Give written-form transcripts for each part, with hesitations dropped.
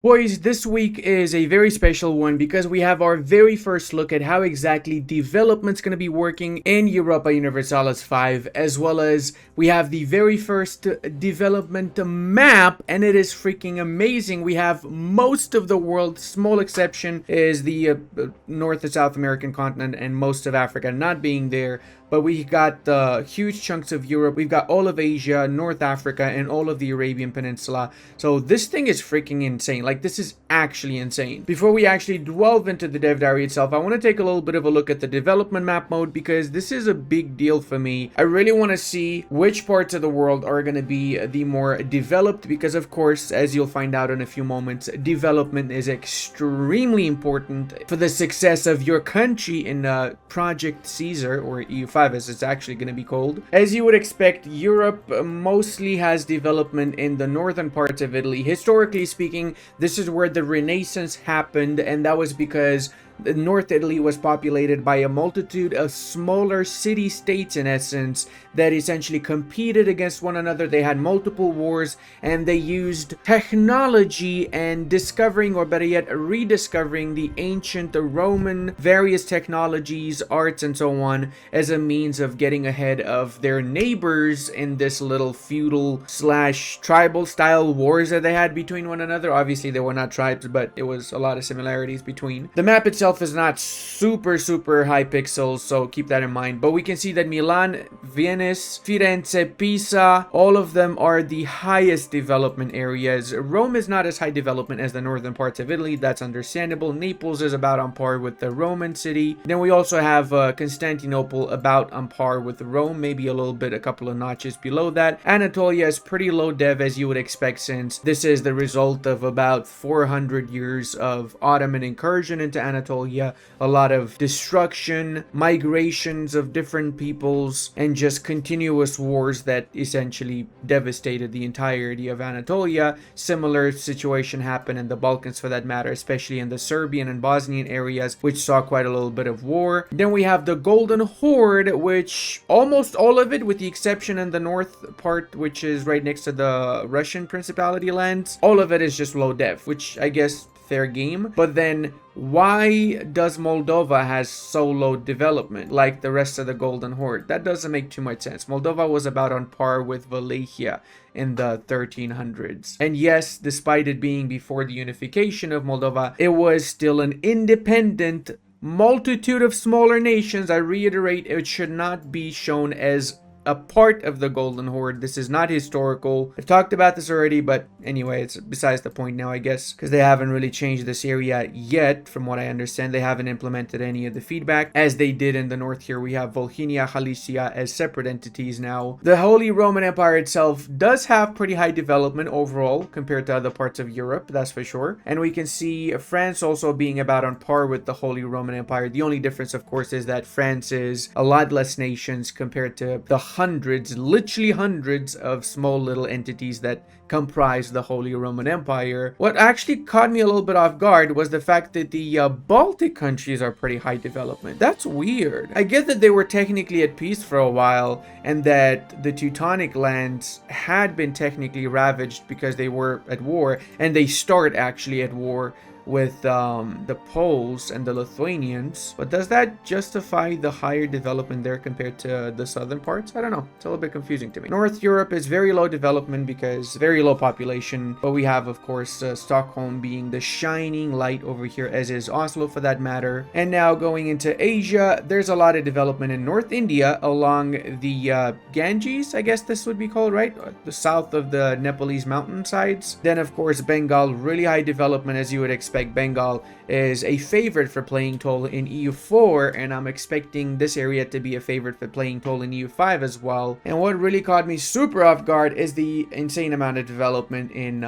Boys, this week is a very special one because we have our very first look at how exactly development's going to be working in Europa Universalis 5, as well as we have the very first development map, and it is freaking amazing. We have most of the world, small exception is the North and South American continent and most of Africa not being there. But we got huge chunks of Europe, we've got all of Asia, North Africa, and all of the Arabian Peninsula. So this thing is freaking insane. Like, this is actually insane. Before we actually delve into the dev diary itself, I want to take a little bit of a look at the development map mode because this is a big deal for me. I really want to see which parts of the world are going to be the more developed because, of course, as you'll find out in a few moments, development is extremely important for the success of your country in Project Caesar, or EU5 as it's actually going to be called. As you would expect, Europe mostly has development in the northern parts of Italy. Historically speaking, this is where the Renaissance happened, and that was because North Italy was populated by a multitude of smaller city-states, in essence, that essentially competed against one another. They had multiple wars, and they used technology and discovering, or better yet, rediscovering the ancient Roman various technologies, arts, and so on, as a means of getting ahead of their neighbors in this little feudal slash tribal style wars that they had between one another. Obviously, they were not tribes, but it was a lot of similarities between. The map itself is not super high pixels, so keep that in mind. But we can see that Milan, Venice, Firenze, Pisa, all of them are the highest development areas. Rome is not as high development as the northern parts of Italy. That's understandable. Naples is about on par with the Roman city. Then we also have Constantinople about on par with Rome, maybe a couple of notches below that. Anatolia is pretty low dev, as you would expect, since this is the result of about 400 years of Ottoman incursion into Anatolia. A lot of destruction, migrations of different peoples, and just continuous wars that essentially devastated the entirety of Anatolia. Similar situation happened in the Balkans, for that matter, especially in the Serbian and Bosnian areas, which saw quite a little bit of war. Then we have the Golden Horde, which almost all of it, with the exception in the north part, which is right next to the Russian Principality lands, all of it is just low dev, which I guess fair game. But then why does Moldova has so low development like the rest of the Golden Horde? That doesn't make too much sense. Moldova was about on par with Wallachia in the 1300s. And yes, despite it being before the unification of Moldova, it was still an independent multitude of smaller nations. I reiterate, it should not be shown as a part of the Golden Horde. This is not historical. I've talked about this already, but anyway, it's besides the point now, I guess, because they haven't really changed this area yet. From what I understand, they haven't implemented any of the feedback as they did in the north. Here we have Volhynia, Galicia as separate entities now. The Holy Roman Empire itself does have pretty high development overall compared to other parts of Europe, that's for sure. And we can see France also being about on par with the Holy Roman Empire. The only difference, of course, is that France is a lot less nations compared to the hundreds, literally hundreds of small little entities that comprise the Holy Roman Empire. What actually caught me a little bit off guard was the fact that the Baltic countries are pretty high development. That's weird. I get that they were technically at peace for a while and that the Teutonic lands had been technically ravaged because they were at war, and they start actually at war with the Poles and the Lithuanians. But does that justify the higher development there compared to the southern parts? I don't know. It's a little bit confusing to me. North Europe is very low development because very low population. But we have, of course, Stockholm being the shining light over here, as is Oslo for that matter. And now going into Asia, there's a lot of development in North India along the Ganges, I guess this would be called, right? The south of the Nepalese mountainsides. Then, of course, Bengal, really high development, as you would expect. Bengal is a favorite for playing toll in EU4, and I'm expecting this area to be a favorite for playing toll in EU5 as well. And what really caught me super off guard is the insane amount of development in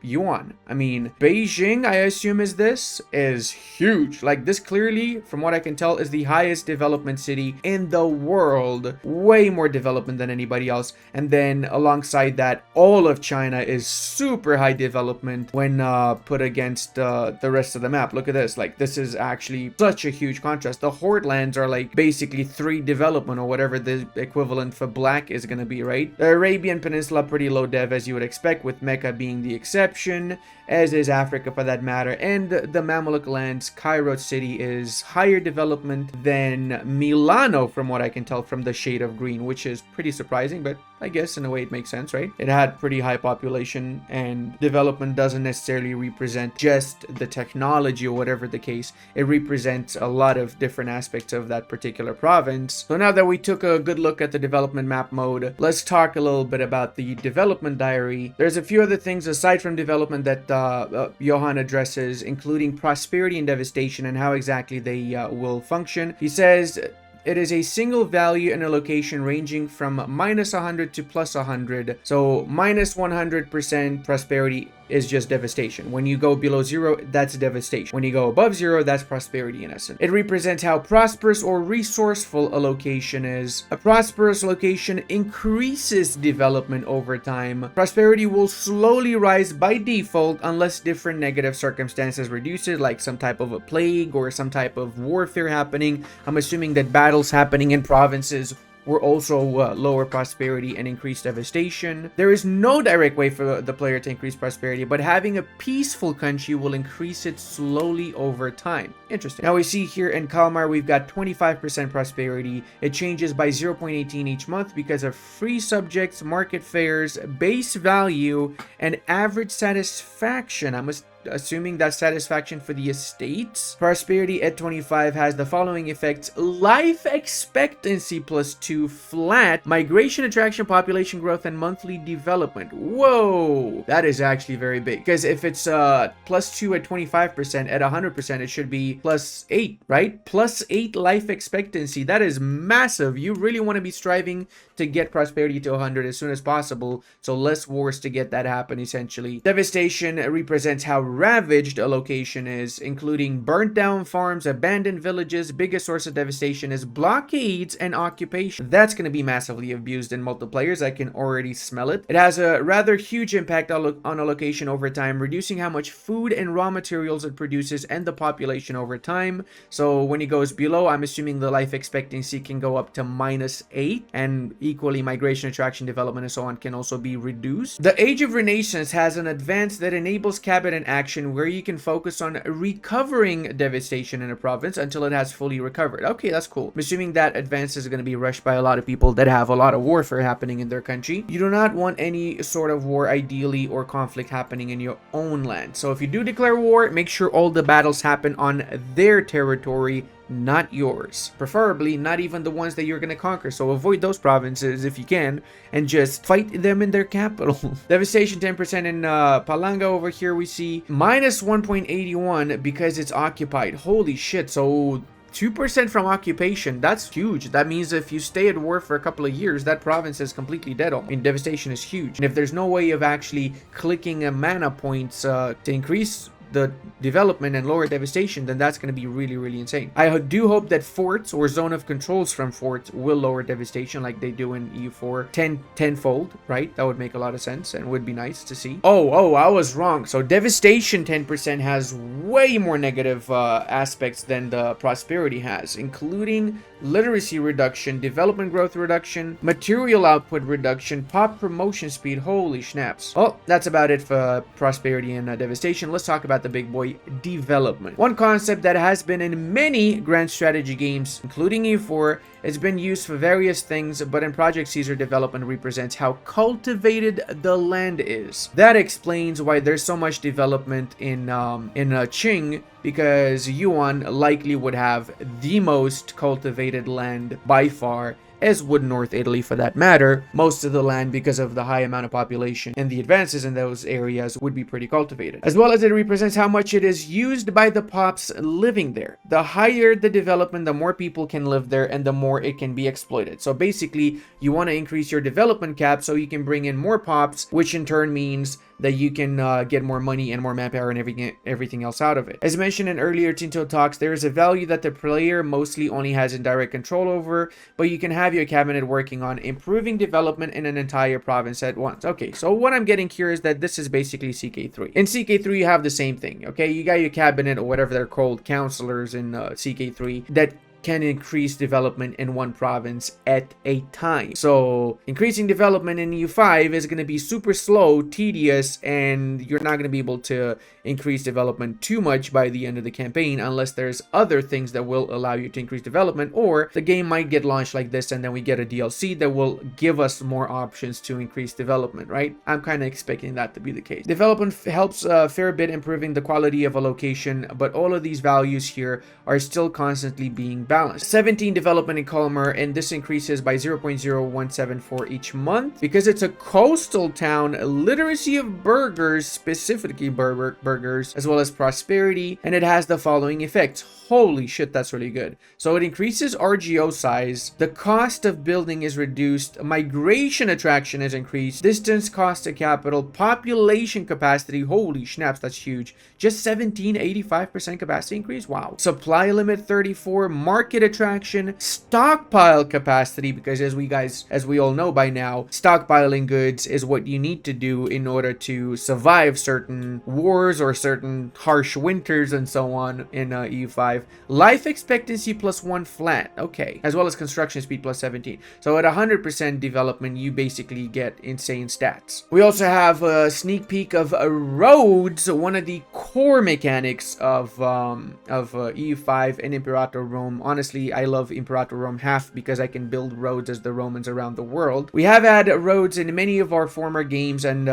Yuan. I mean, Beijing, I assume is huge. Like, this clearly, from what I can tell, is the highest development city in the world. Way more development than anybody else. And then alongside that, all of China is super high development when put against the rest of the map. Look at this. Like, this is actually such a huge contrast. The Horde lands are like basically 3 development, or whatever the equivalent for black is going to be, right? The Arabian Peninsula, pretty low dev, as you would expect, with Mecca being the exception. exception, as is Africa for that matter. And the Mamluk lands, Cairo city is higher development than Milano, from what I can tell from the shade of green, which is pretty surprising, but I guess in a way it makes sense, right? It had pretty high population, and development doesn't necessarily represent just the technology or whatever the case. It represents a lot of different aspects of that particular province. So now that we took a good look at the development map mode, let's talk a little bit about the development diary. There's a few other things aside from development that Johan addresses, including prosperity and devastation and how exactly they will function. He says it is a single value in a location ranging from -100 to +100. So -100% prosperity is just devastation. When you go below 0, that's devastation. When you go above 0, that's prosperity in essence. It represents how prosperous or resourceful a location is. A prosperous location increases development over time. Prosperity will slowly rise by default unless different negative circumstances reduce it, like some type of a plague or some type of warfare happening. I'm assuming that battles happening in provinces were also lower prosperity and increased devastation. There is no direct way for the player to increase prosperity, but having a peaceful country will increase it slowly over time. Interesting. Now we see here in Kalmar, we've got 25% prosperity. It changes by 0.18 each month because of free subjects, market fairs, base value, and average satisfaction. I'm assuming that's satisfaction for the estates. Prosperity at 25 has the following effects: life expectancy +2 flat, migration, attraction, population growth, and monthly development. Whoa, that is actually very big, because if it's +2 at 25%, at 100% it should be +8, right? +8 life expectancy. That is massive. You really want to be striving to get prosperity to 100 as soon as possible, so less wars to get that happen essentially. Devastation represents how ravaged a location is, including burnt down farms, abandoned villages. Biggest source of devastation is blockades and occupation. That's going to be massively abused in multiplayers. I can already smell it. It has a rather huge impact on a location over time, reducing how much food and raw materials it produces and the population over time. So when it goes below, I'm assuming the life expectancy can go up to -8, and equally migration, attraction, development, and so on can also be reduced. The Age of Renaissance has an advance that enables cabinet action where you can focus on recovering devastation in a province until it has fully recovered. Okay, that's cool. I'm assuming that advance is going to be rushed by a lot of people that have a lot of warfare happening in their country. You do not want any sort of war, ideally, or conflict happening in your own land. So if you do declare war, make sure all the battles happen on their territory, not yours. Preferably not even the ones that you're going to conquer. So avoid those provinces if you can and just fight them in their capital. Devastation 10% in Palanga. Over here we see -1.81 because it's occupied. Holy shit. So 2% from occupation. That's huge. That means if you stay at war for a couple of years, that province is completely dead. I mean, devastation is huge. And if there's no way of actually clicking a mana points to increase the development and lower devastation, then that's going to be really, really insane. I do hope that forts or zone of controls from forts will lower devastation like they do in EU4 tenfold, right? That would make a lot of sense and would be nice to see. Oh, I was wrong. So devastation 10% has way more negative aspects than the prosperity has, including literacy reduction, development growth reduction, material output reduction, pop promotion speed. Holy snaps. Well, that's about it for prosperity and devastation. Let's talk about the big boy, development. One concept that has been in many grand strategy games, including EU4, it's been used for various things, but in Project Caesar, development represents how cultivated the land is. That explains why there's so much development in Qing, because Yuan likely would have the most cultivated land by far, as would North Italy for that matter. Most of the land, because of the high amount of population and the advances in those areas, would be pretty cultivated. As well as it represents how much it is used by the pops living there. The higher the development, the more people can live there and the more it can be exploited. So basically, you want to increase your development cap so you can bring in more pops, which in turn means that you can get more money and more manpower and everything else out of it. As mentioned in earlier Tinto talks, there is a value that the player mostly only has indirect control over, but you can have your cabinet working on improving development in an entire province at once. Okay, so what I'm getting here is that this is basically CK3. In CK3, you have the same thing, okay? You got your cabinet, or whatever they're called, counselors in CK3, that can increase development in one province at a time. So increasing development in EU5 is going to be super slow, tedious, and you're not going to be able to increase development too much by the end of the campaign unless there's other things that will allow you to increase development, or the game might get launched like this and then we get a DLC that will give us more options to increase development, right? I'm kind of expecting that to be the case. Development helps a fair bit improving the quality of a location, but all of these values here are still constantly being balanced. 17 development in Kalmar, and this increases by 0.0174 each month because it's a coastal town. Literacy of burgers, specifically burgers, as well as prosperity, and it has the following effects. Holy shit, that's really good. So it increases RGO size, the cost of building is reduced, migration attraction is increased, distance cost to capital, population capacity, holy snaps, that's huge. Just 85% capacity increase, wow. Supply limit 34, market attraction, stockpile capacity, because as we all know by now, stockpiling goods is what you need to do in order to survive certain wars or certain harsh winters and so on in EU5. Life expectancy +1 flat, okay, as well as construction speed +17. So at 100% development, you basically get insane stats. We also have a sneak peek of roads, one of the core mechanics of EU5 and Imperator Rome. Honestly, I love Imperator Rome half because I can build roads as the Romans around the world. We have had roads in many of our former games, and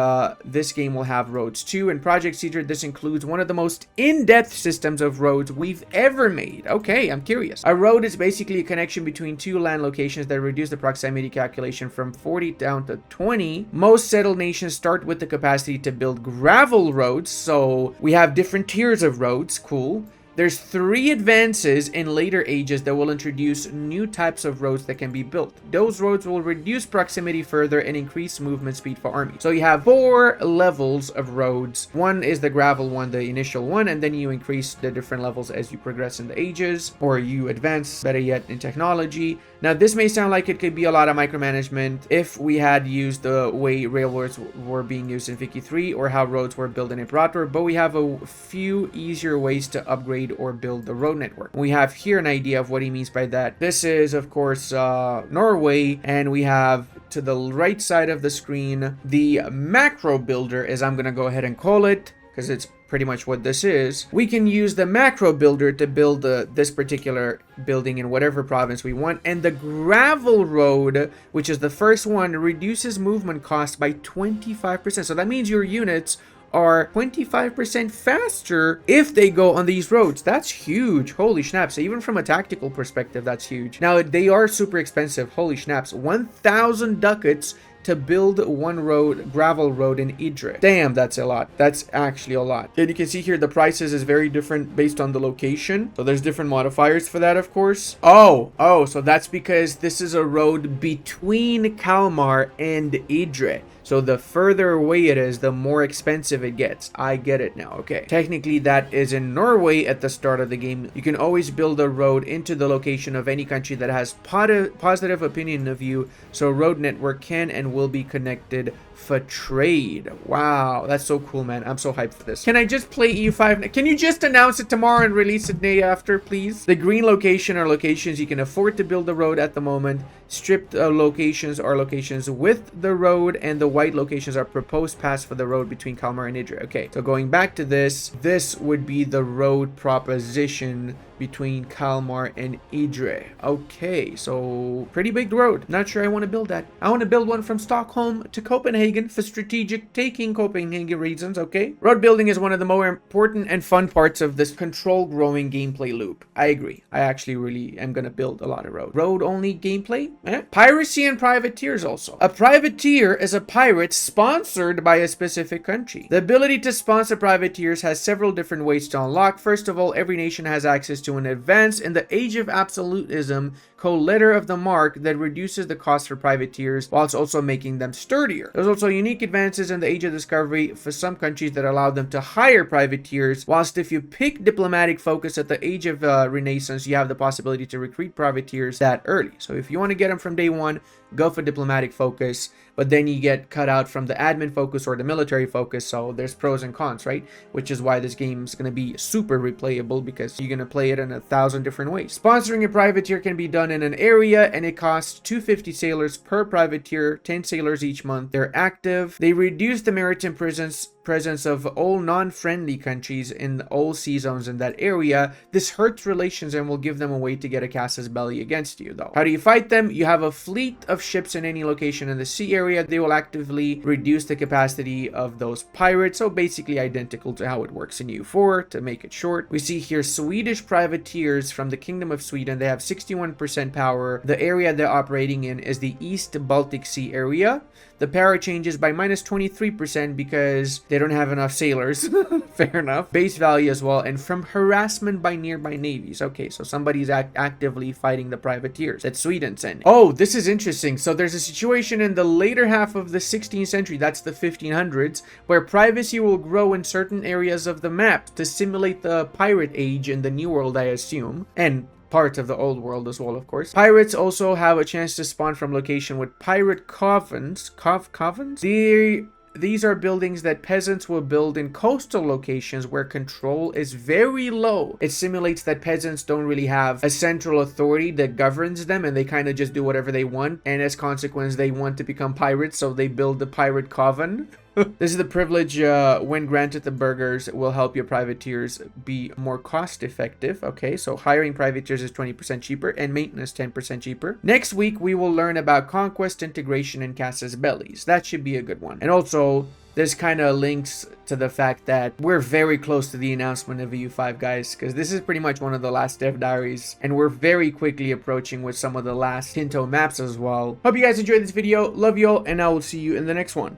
this game will have roads too. In Project Caesar, this includes one of the most in-depth systems of roads we've ever made. Okay, I'm curious. A road is basically a connection between two land locations that reduce the proximity calculation from 40 down to 20. Most settled nations start with the capacity to build gravel roads, so we have different tiers of roads. Cool. There's 3 advances in later ages that will introduce new types of roads that can be built. Those roads will reduce proximity further and increase movement speed for armies. So you have 4 levels of roads. One is the gravel one, the initial one, and then you increase the different levels as you progress in the ages, or you advance, better yet, in technology. Now, this may sound like it could be a lot of micromanagement if we had used the way railroads were being used in Vicky 3 or how roads were built in Imperator, but we have a few easier ways to upgrade or build the road network. We have here an idea of what he means by that. This is, of course, Norway, and we have to the right side of the screen the macro builder, as I'm going to go ahead and call it, because it's pretty much what this is. We can use the macro builder to build this particular building in whatever province we want, and the gravel road, which is the first one, reduces movement cost by 25%. So that means your units are 25% faster if they go on these roads. That's huge. Holy snaps. Even from a tactical perspective, that's huge. Now, they are super expensive. Holy snaps. 1,000 ducats to build one road, gravel road in Idre. Damn, that's a lot. That's actually a lot. And you can see here the prices is very different based on the location. So there's different modifiers for that, of course. Oh, so that's because this is a road between Kalmar and Idre. So the further away it is, the more expensive it gets. I get it now. Okay. Technically, that is in Norway at the start of the game. You can always build a road into the location of any country that has positive opinion of you. So road network can and will be connected for trade. Wow, that's so cool, man. I'm so hyped for this. Can I just play EU5? Can you just announce it tomorrow and release it day after, please? The green location are locations you can afford to build the road at the moment. Stripped locations are locations with the road, and the white locations are proposed paths for the road between Kalmar and Idre. Okay, so going back to this would be the road proposition between Kalmar and Idre. Okay, so pretty big road. Not sure I want to build that. I want to build one from Stockholm to Copenhagen for strategic taking Copenhagen reasons, okay? Road building is one of the more important and fun parts of this control growing gameplay loop. I agree. I actually really am going to build a lot of road. Road only gameplay? Piracy and privateers also. A privateer is a pirate sponsored by a specific country. The ability to sponsor privateers has several different ways to unlock. First of all, every nation has access to an advance in the Age of Absolutism called Letter of the Mark that reduces the cost for privateers whilst also making them sturdier. There's also unique advances in the Age of Discovery for some countries that allow them to hire privateers, whilst if you pick diplomatic focus at the Age of Renaissance, you have the possibility to recruit privateers that early. So if you want to get them from day one, go for diplomatic focus, but then you get cut out from the admin focus or the military focus. So there's pros and cons, right? Which is why this game is going to be super replayable, because you're going to play it in 1,000 different ways. Sponsoring a privateer can be done in an area, and it costs 250 sailors per privateer, 10 sailors each month. They're active. They reduce the maritime presence of all non-friendly countries in all sea zones in that area. This hurts relations and will give them a way to get a casus belli against you, though. How do you fight them? You have a fleet of ships in any location in the sea area. They will actively reduce the capacity of those pirates, so basically identical to how it works in EU4, to make it short. We see here Swedish privateers from the Kingdom of Sweden. They have 61% power. The area they're operating in is the East Baltic Sea area. The power changes by minus 23% because they don't have enough sailors. Fair enough. Base value as well. And from harassment by nearby navies. Okay, so somebody's actively fighting the privateers that Sweden's sending. Oh, this is interesting. So there's a situation in the later half of the 16th century, that's the 1500s, where privacy will grow in certain areas of the map to simulate the pirate age in the New World, I assume. And part of the old world as well, of course. Pirates also have a chance to spawn from location with pirate covens. Covens? These are buildings that peasants will build in coastal locations where control is very low. It simulates that peasants don't really have a central authority that governs them, and they kind of just do whatever they want. And as consequence, they want to become pirates, so they build the pirate coven. This is the privilege when granted the burghers will help your privateers be more cost effective. Okay, so hiring privateers is 20% cheaper and maintenance 10% cheaper. Next week, we will learn about conquest, integration, and casus bellis. That should be a good one. And also, this kind of links to the fact that we're very close to the announcement of EU5, guys, because this is pretty much one of the last dev diaries, and we're very quickly approaching with some of the last Tinto maps as well. Hope you guys enjoyed this video. Love you all, and I will see you in the next one.